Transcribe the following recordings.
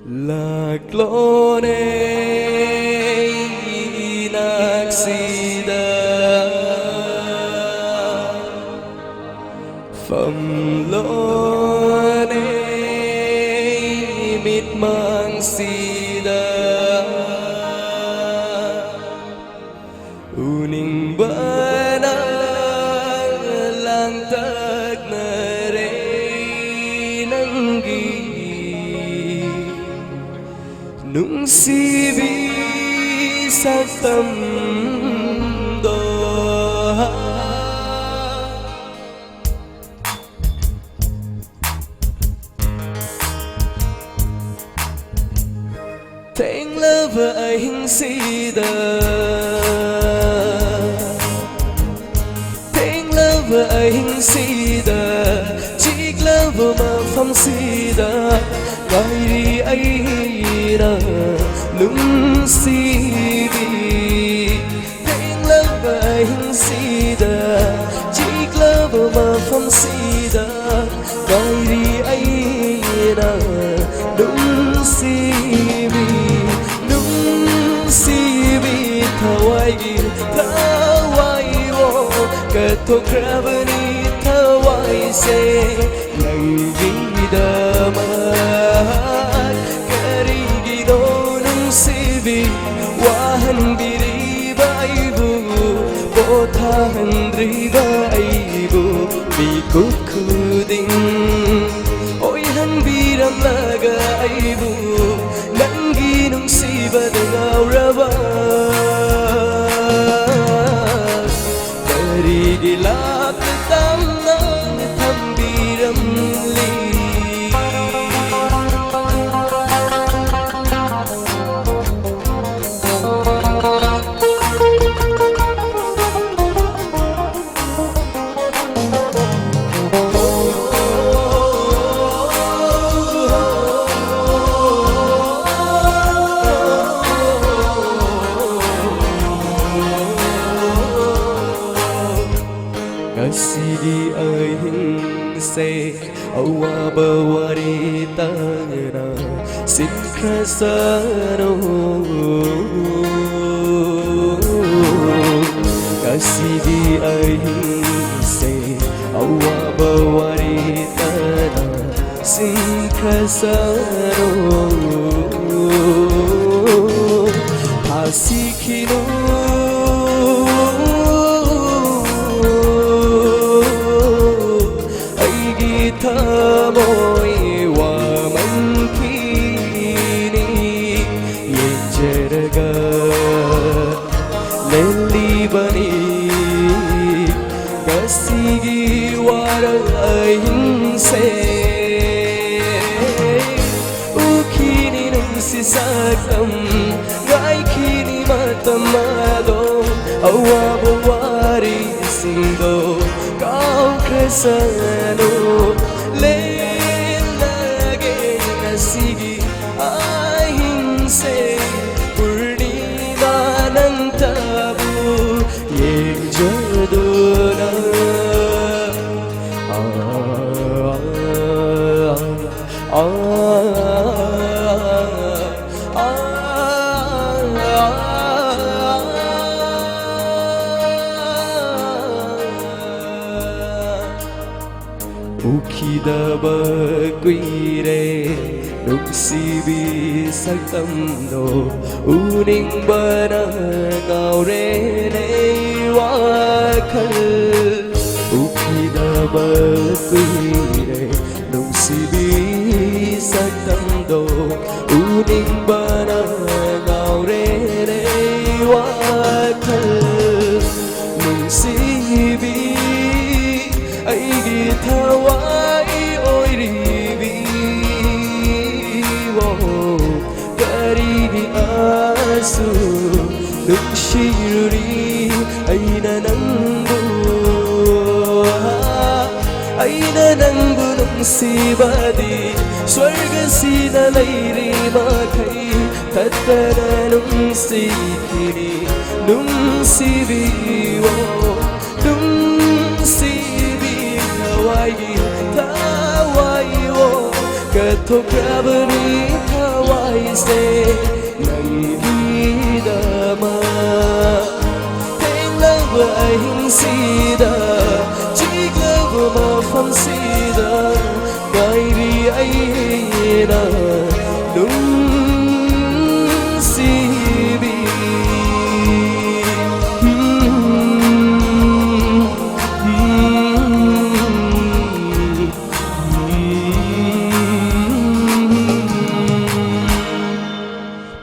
lạc lối nạc sida phẩm lối mịt mang sida uning bana lang tag na rin ang nung sibi sa tamdo Thanh lơ vợ anh sida Thanh lơ vợ anh sida Chiếc lơ vợ mà phong sida Gọi đi ấy ra nung sibi Thanh lơ vợ anh sida Chiếc lơ vợ mà phong sida Gọi đi ấy ra nung sibi Thawai wo kato krabani thawai se nangida mat karigi do nung sibi wahan biri baibu bothan driba aibu bikut kuding oi han biram laga aibu nangi nung siba dengau raba Dilap tam nang thambiram li Kasidi ahin se awa bawari tana sikrasano Kasidi ahin se awa bawari tana sikrasano Pasikino Thamoy wa mankini yejeraga lelibani kasigi warahinse ukini nung sisakam gai kini matamado awabawari singdo kau kesano lelage kasigi ahinse purnima nang tabu yejadona Ukida bagwire nung sibi sa tamdo uning bana ngao re nei wakal Ukida bagwire nung sibi sa tamdo uning bana ngao re nei wakal nung sibi Aigi thawai oi ribi wo karigi asu nung shiruri aina nangu nung sibadi swarga sida lairi makai tattara nung sikiri nung sibi wo nung sibi Hawaii wo kato krabani why say ngày đi đà mà love anh si da chỉ love mà phong si da ngày đi anh na đúng si bi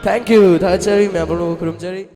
Thank you. 다 저희 매불로 그럼 저리